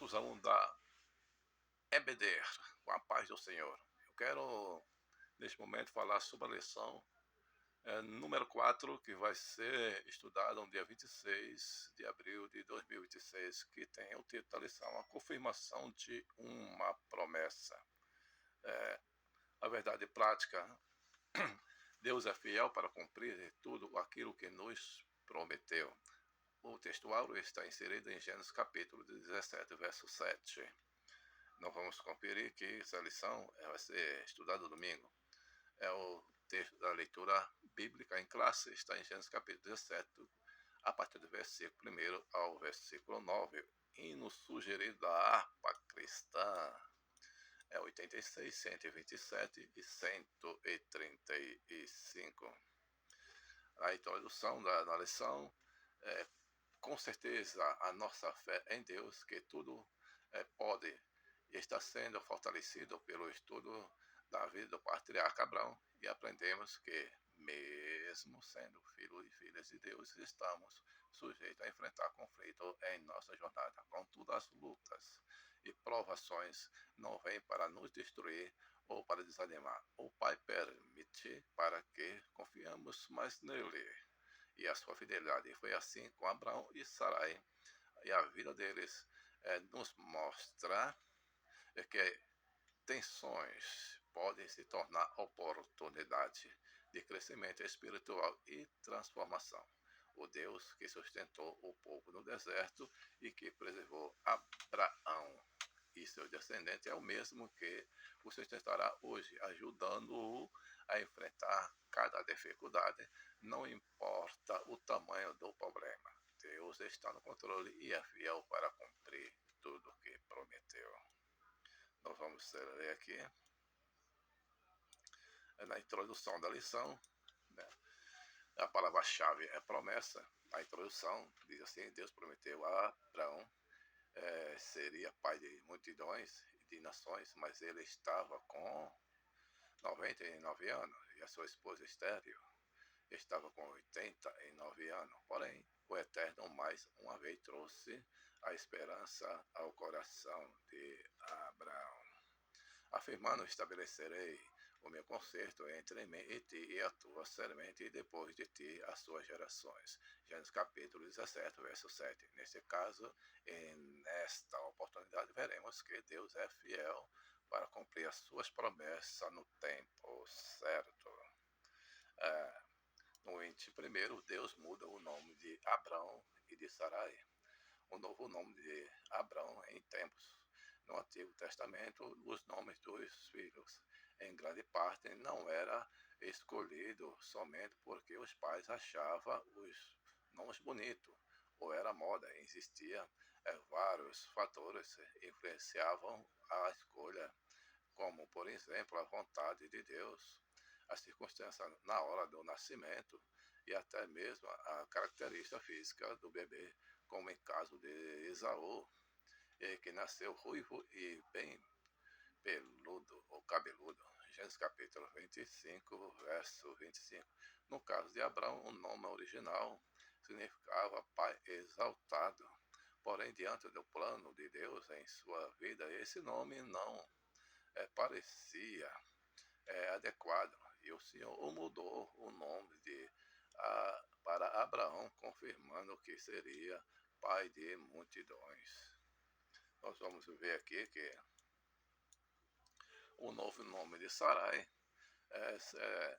queridos alunos da EBDR, com a paz do Senhor. Eu quero, neste momento, falar sobre a lição número 4, que vai ser estudada no dia 26 de abril de 2026, que tem o título da lição, a confirmação de uma promessa. A verdade prática, Deus é fiel para cumprir tudo aquilo que nos prometeu. O textual está inserido em Gênesis capítulo 17, verso 7. Nós vamos conferir que essa lição vai ser estudada domingo. É o texto da leitura bíblica em classe, está em Gênesis capítulo 17, a partir do versículo 1 ao versículo 9. Hino sugerido da harpa cristã é 86, 127 e 135. A introdução da lição é, com certeza, a nossa fé em Deus, que tudo pode e está sendo fortalecido pelo estudo da vida do patriarca Abraão, e aprendemos que, mesmo sendo filhos e filhas de Deus, estamos sujeitos a enfrentar conflito em nossa jornada. Contudo, as lutas e provações não vêm para nos destruir ou para desanimar. O Pai permite para que confiamos mais nele e a sua fidelidade. E foi assim com Abraão e Sarai. E a vida deles nos mostra que tensões podem se tornar oportunidade de crescimento espiritual e transformação. O Deus que sustentou o povo no deserto e que preservou Abraão e seu descendente é o mesmo que o sustentará hoje, ajudando-o a enfrentar cada dificuldade, não importa o tamanho do problema. Deus está no controle e é fiel para cumprir tudo o que prometeu. Nós vamos ler aqui, na introdução da lição, né? A palavra-chave é promessa. A introdução diz assim: Deus prometeu a Abraão seria pai de multidões e de nações, mas ele estava com 99 anos e a sua esposa estéril estava com 89 anos. Porém, o Eterno mais uma vez trouxe a esperança ao coração de Abraão, afirmando: estabelecerei o meu concerto entre mim e ti e a tua semente, e depois de ti as suas gerações. Gênesis capítulo 17, verso 7. Neste caso, e nesta oportunidade, veremos que Deus é fiel para cumprir as suas promessas no tempo certo. No 21º, Deus muda o nome de Abrão e de Sarai. O novo nome de Abrão em tempos. No Antigo Testamento, os nomes dos filhos, em grande parte, não era escolhido somente porque os pais achavam os nomes bonitos, ou era moda. Existiam vários fatores que influenciavam a escolha, como, por exemplo, a vontade de Deus, as circunstâncias na hora do nascimento e até mesmo a característica física do bebê, como em caso de Esaú, que nasceu ruivo e bem peludo ou cabeludo. Gênesis capítulo 25, verso 25. No caso de Abraão, o nome original significava pai exaltado. Porém, diante do plano de Deus em sua vida, esse nome não parecia adequado. E o Senhor mudou o nome para Abraão, confirmando que seria pai de multidões. Nós vamos ver aqui que o novo nome de Sarai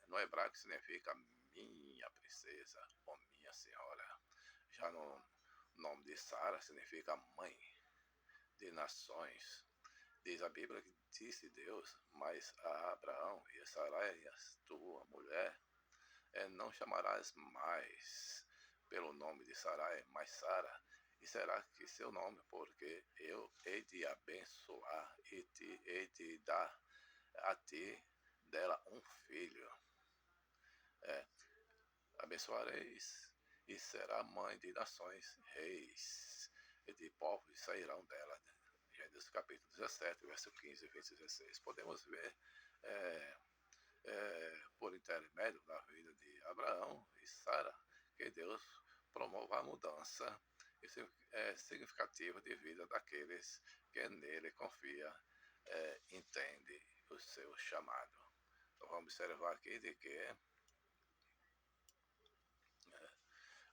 no hebraico significa minha princesa ou minha senhora. Já no nome de Sara significa mãe de nações. Diz a Bíblia que disse Deus: mas a Abraão e a Sarai, a tua mulher, não chamarás mais pelo nome de Sarai, mas Sara, e será que seu nome, porque eu hei de abençoar e te hei de dar a ti dela um filho. Abençoareis e será mãe de nações, reis e de povos sairão dela. Gênesis capítulo 17, verso 15 e verso 16. Podemos ver por intermédio da vida de Abraão e Sara, que Deus promove a mudança significativa de vida daqueles que nele confia, entende o seu chamado. Então vamos observar aqui de que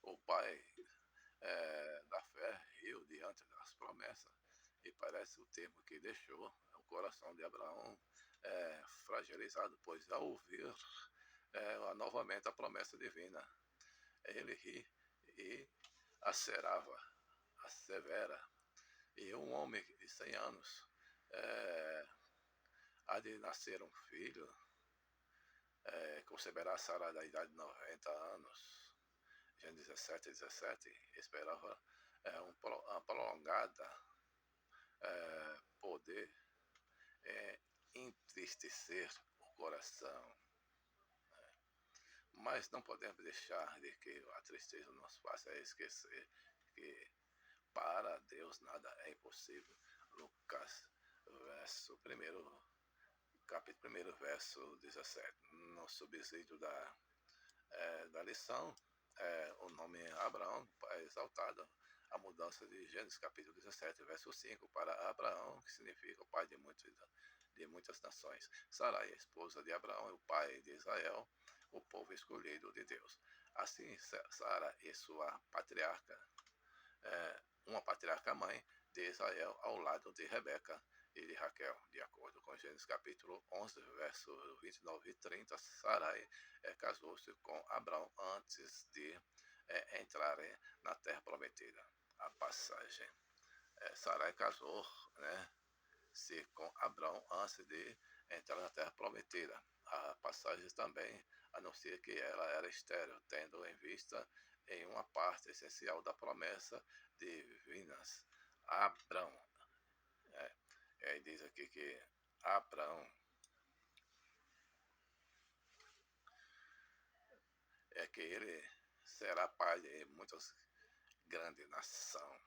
o pai da fé riu diante das promessas, e parece o termo que deixou o coração de Abraão fragilizado, pois ao ouvir novamente a promessa divina, ele ri e assevera, e um homem de 100 anos há de nascer um filho, conceberá Sara da idade de 90 anos. Gênesis 17, esperava uma prolongada poder entristecer o coração. Mas não podemos deixar de que a tristeza nos faça esquecer que para Deus nada é impossível. Lucas, capítulo 1, verso 17. No subsídio da lição, o nome Abraão é exaltado. A mudança de Gênesis capítulo 17, verso 5, para Abraão, que significa o pai de muitas nações. Sarai, a esposa de Abraão, é o pai de Israel, o povo escolhido de Deus. Assim, Sara e sua patriarca, uma patriarca mãe de Israel, ao lado de Rebeca e de Raquel. De acordo com Gênesis capítulo 11, versos 29 e 30, Sarai casou-se com Abraão antes de entrarem na terra prometida. A passagem. Sarai casou, se com Abraão antes de entrar na terra prometida. A passagem também anuncia que ela era estéril, tendo em vista em uma parte essencial da promessa divinas. Abraão. Diz aqui que Abraão que ele será pai de muitas grandes nações.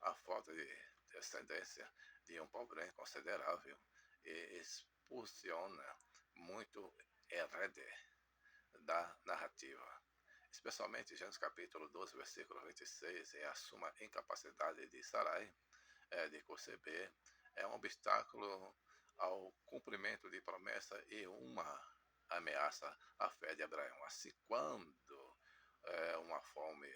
A falta de descendência de um problema considerável e expulsiona muito herede da narrativa, especialmente Gênesis capítulo 12, versículo 26, e a suma incapacidade de Sarai de conceber é um obstáculo ao cumprimento de promessa e uma ameaça à fé de Abraão. Assim, quando uma fome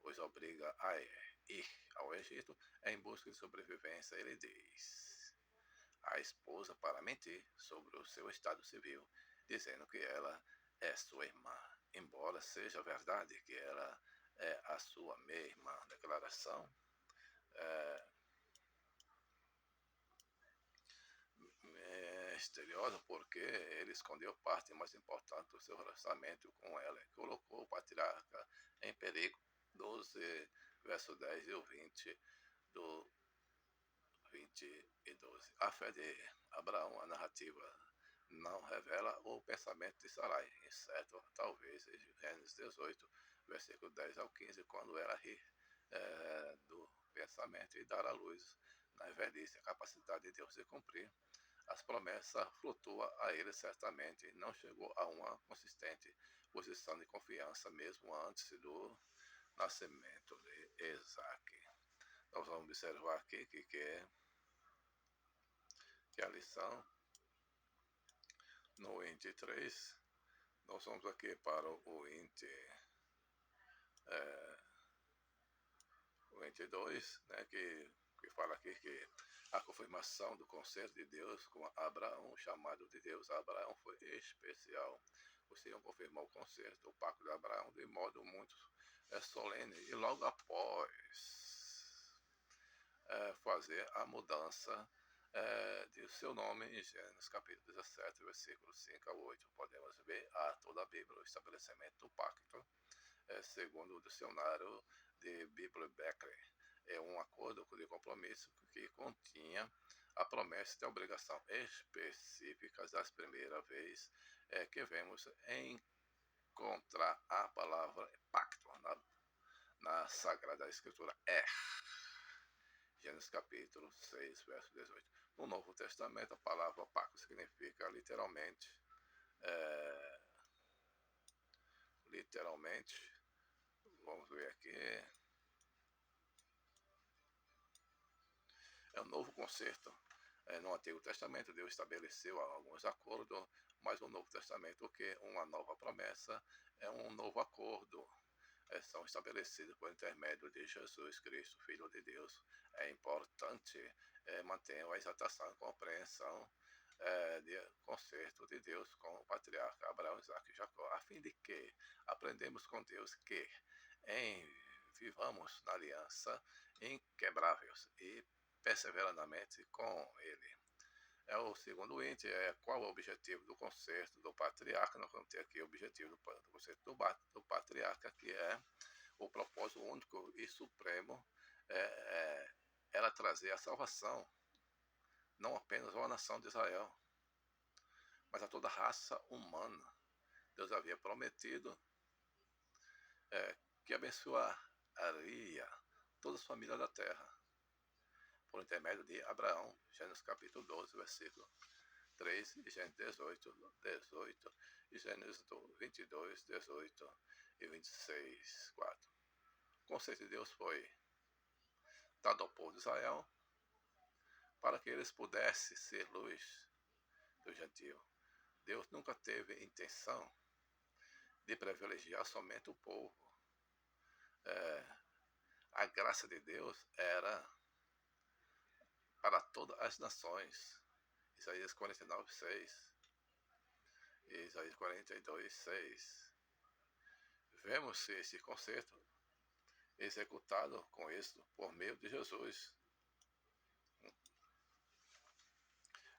os obriga a ir ao Egito em busca de sobrevivência, ele diz à esposa para mentir sobre o seu estado civil, dizendo que ela é sua irmã, embora seja verdade que ela é a sua meia-irmã. Declaração misteriosa, porque ele escondeu parte mais importante do seu relacionamento com ela, colocou o patriarca em perigo. 12, verso 10 e o 20 do 20 e 12. A fé de Abraão, a narrativa não revela o pensamento de Sarai, exceto talvez em Gênesis 18, versículo 10 ao 15, quando ela ri do pensamento e dar à luz na velhice a capacidade de Deus de cumprir as promessas. Flutua a ele certamente, não chegou a uma consistente posição de confiança mesmo antes do nascimento de Isaac. Nós vamos observar aqui que a lição no índice 3, nós vamos aqui para o índice 2, que fala aqui que a confirmação do conselho de Deus com Abraão, o chamado de Deus a Abraão foi especial. O Senhor confirmou o conselho, o pacto de Abraão, de modo muito solene, e logo após fazer a mudança de seu nome em Gênesis capítulo 17, versículo 5 a 8. Podemos ver a toda a Bíblia o estabelecimento do pacto, segundo o dicionário de Bíblia Becker. É um acordo de compromisso que continha a promessa de obrigação específicas. Da primeira vez que vemos encontrar a palavra pacto na Sagrada Escritura. Gênesis capítulo 6, verso 18. No Novo Testamento, a palavra pacto significa literalmente, vamos ver aqui, É um novo concerto. No Antigo Testamento, Deus estabeleceu alguns acordos, mas no Novo Testamento, que uma nova promessa é um novo acordo. São estabelecidos por intermédio de Jesus Cristo, Filho de Deus. É importante manter a exaltação e compreensão de concerto de Deus com o patriarca Abraão, Isaac e Jacó, a fim de que aprendemos com Deus que vivamos na aliança inquebráveis e perseveradamente com ele. O segundo índice qual é o objetivo do concerto do patriarca. Nós vamos ter aqui o objetivo do concerto do patriarca, que é o propósito único e supremo, era trazer a salvação, não apenas à nação de Israel, mas a toda a raça humana. Deus havia prometido que abençoaria todas as famílias da terra, por intermédio de Abraão, Gênesis capítulo 12, versículo 3, e Gênesis 18, e Gênesis 22, 18 e 26, 4. O conceito de Deus foi dado ao povo de Israel para que eles pudessem ser luz do gentio. Deus nunca teve intenção de privilegiar somente o povo. A graça de Deus era para todas as nações. Isaías 49, 6. Isaías 42, 6. Vemos esse conceito executado com êxito por meio de Jesus,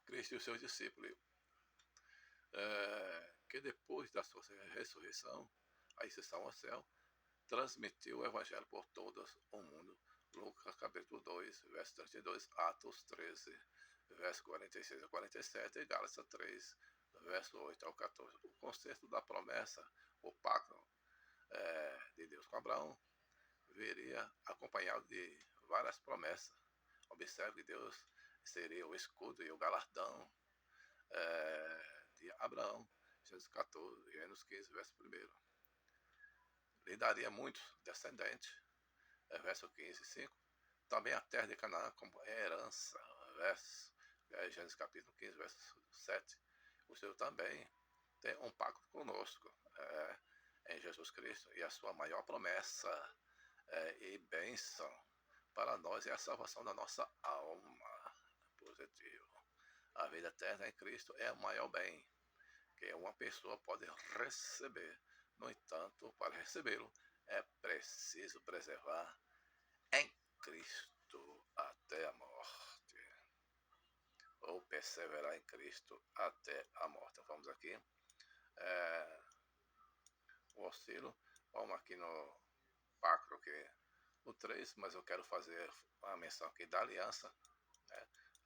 Cristo e os seus discípulos, que depois da sua ressurreição, a ascensão ao céu, transmitiu o evangelho por todo o mundo. Lucas capítulo 2, verso 32, Atos 13, verso 46 a 47, e Gálatas 3, verso 8 ao 14. O conceito da promessa, o pacto de Deus com Abraão, viria acompanhado de várias promessas. Observe que Deus seria o escudo e o galardão de Abraão, Gênesis 14, Gênesis 15, verso 1. Lhe daria muitos descendentes, verso 15, 5. Também a terra de Canaã como herança, verso Gênesis capítulo 15, verso 7. O Senhor também tem um pacto conosco em Jesus Cristo, e a sua maior promessa e bênção para nós é a salvação da nossa alma. Positivo. A vida eterna em Cristo é o maior bem que uma pessoa pode receber. No entanto, para recebê-lo, é preciso preservar em Cristo até a morte, ou perseverar em Cristo até a morte. Vamos aqui, o auxílio, vamos aqui no pacto, que o 3, mas eu quero fazer uma menção aqui da aliança,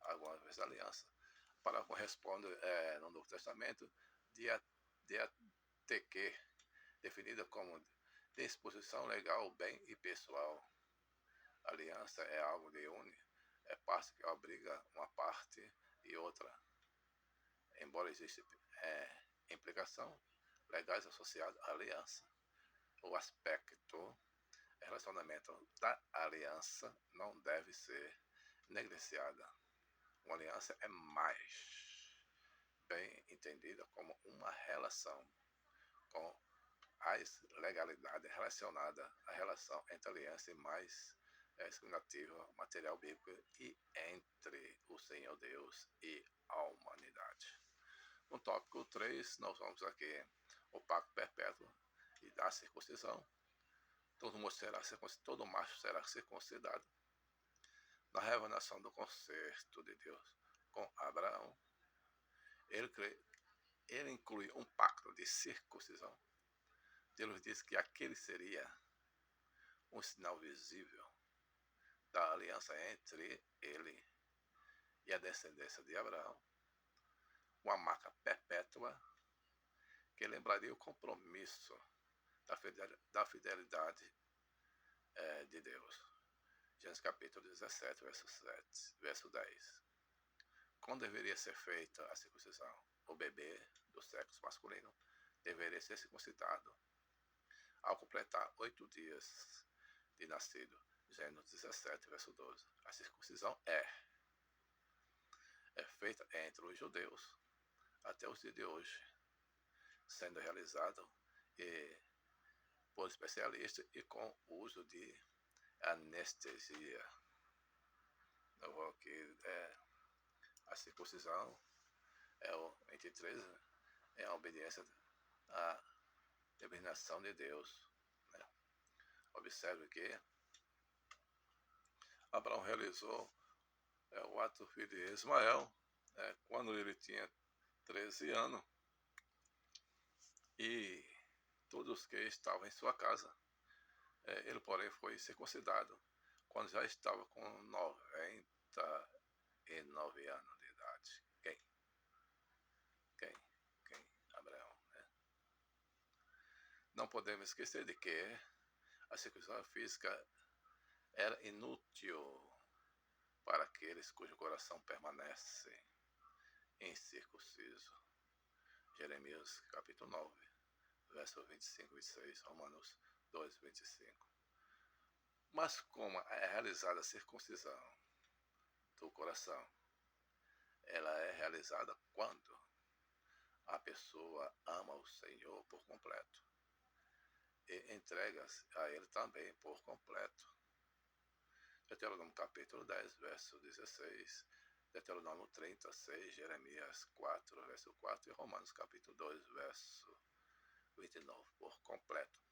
algumas vezes da aliança, para corresponde no Novo Testamento, diateque, definida como disposição legal, bem e pessoal. Aliança é algo que une, é parte que obriga uma parte e outra, embora exista implicação legais associadas à aliança. O aspecto relacionamento da aliança não deve ser negligenciada. Uma aliança é mais bem entendida como uma relação com as legalidades relacionadas à relação entre aliança e mais significativa material bíblico e entre o Senhor Deus e a humanidade. No tópico 3, nós vamos aqui o pacto perpétuo e da circuncisão. Todo macho será circuncidado. Na revelação do concerto de Deus com Abraão, ele inclui um pacto de circuncisão. Deus diz que aquele seria um sinal visível da aliança entre ele e a descendência de Abraão, uma marca perpétua que lembraria o compromisso da fidelidade de Deus. Gênesis capítulo 17, verso 10. Quando deveria ser feita a circuncisão? O bebê do sexo masculino deveria ser circuncidado ao completar 8 dias de nascido. Gênesis 17, verso 12. A circuncisão é feita entre os judeus até os dias de hoje, sendo realizado por especialistas e com uso de anestesia. Que a circuncisão é o 23, é a obediência à determinação de Deus. Né? Observe que Abraão realizou o ato filho de Ismael quando ele tinha 13 anos, e todos que estavam em sua casa, ele porém foi circuncidado quando já estava com 99 anos de idade. Quem? Abraão, né? Não podemos esquecer de que a circuncisão física era inútil para aqueles cujo coração permanece incircunciso. Jeremias capítulo 9, verso 25 e 26, Romanos 2, 25. Mas como é realizada a circuncisão do coração? Ela é realizada quando a pessoa ama o Senhor por completo e entrega-se a Ele também por completo. Deuteronômio capítulo 10, verso 16, Deuteronômio 36, Jeremias 4, verso 4 e Romanos capítulo 2, verso 29, por completo.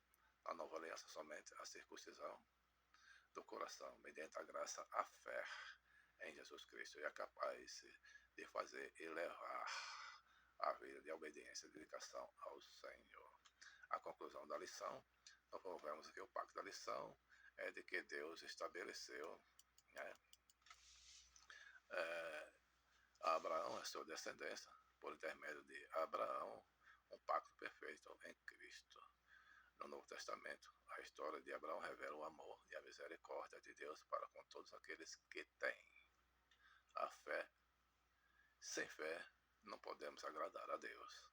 A nova aliança somente a circuncisão do coração, mediante a graça, a fé em Jesus Cristo, e é capaz de fazer elevar a vida de obediência e dedicação ao Senhor. A conclusão da lição, nós vemos que o pacto da lição é de que Deus estabeleceu, né, a Abraão, a sua descendência, por intermédio de Abraão, um pacto perfeito em Cristo. No Novo Testamento, a história de Abraão revela o amor e a misericórdia de Deus para com todos aqueles que têm a fé. Sem fé, não podemos agradar a Deus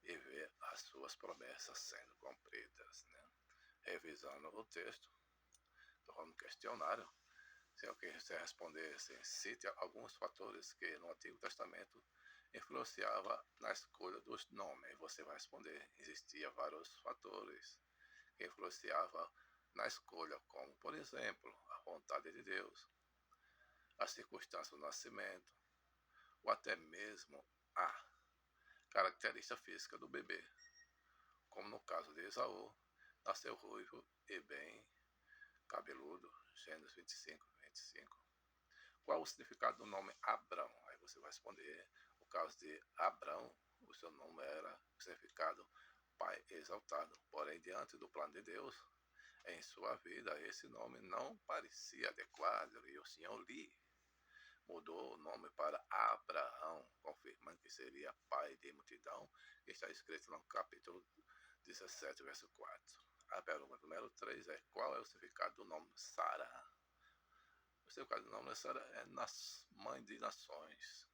e ver as suas promessas sendo cumpridas. Né? Revisando o texto, no questionário, se alguém quiser responder, cite alguns fatores que no Antigo Testamento influenciava na escolha dos nomes. Você vai responder, existia vários fatores que influenciavam na escolha, como, por exemplo, a vontade de Deus, as circunstâncias do nascimento, ou até mesmo a característica física do bebê, como no caso de Esaú, nasceu ruivo e bem cabeludo, Gênesis 25, 25. Qual o significado do nome Abrão? Aí você vai responder, no caso de Abrão, o seu nome era o significado Pai exaltado, porém diante do plano de Deus, em sua vida, esse nome não parecia adequado e o Senhor lhe mudou o nome para Abraão, confirmando que seria pai de multidão, que está escrito no capítulo 17, verso 4. A pergunta número 3 é: qual é o significado do nome Sara? O significado do nome Sara é mãe de nações.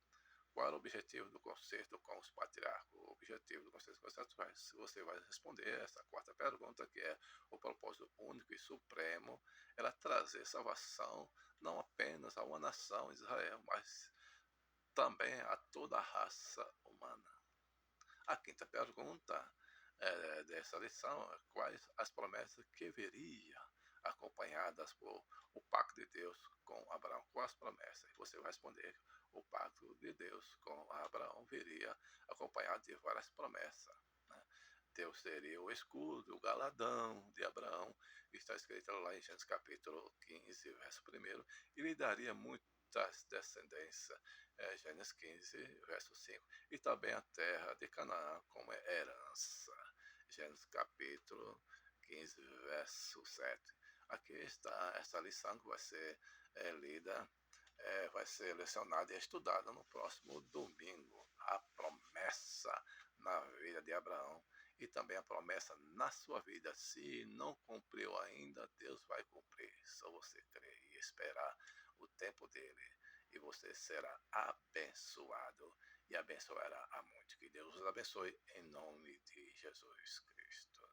Qual era o objetivo do concerto com os patriarcos? O objetivo do concerto com os patriarcos, você vai responder essa quarta pergunta, que é o propósito único e supremo, era trazer salvação não apenas a uma nação, Israel, mas também a toda a raça humana. A quinta pergunta dessa lição é: quais as promessas que viria acompanhadas por o pacto de Deus com Abraão? Quais promessas? Você vai responder: o pacto de Deus com Abraão viria acompanhado de várias promessas. Né? Deus seria o escudo, o galadão de Abraão, que está escrito lá em Gênesis capítulo 15, verso 1, e lhe daria muitas descendências, Gênesis 15, verso 5, e também a terra de Canaã como herança, Gênesis capítulo 15, verso 7. Aqui está essa lição que vai ser lida, vai ser lecionada e estudada no próximo domingo. A promessa na vida de Abraão e também a promessa na sua vida. Se não cumpriu ainda, Deus vai cumprir. Só você crer e esperar o tempo dele, e você será abençoado e abençoará a muitos. Que Deus os abençoe em nome de Jesus Cristo.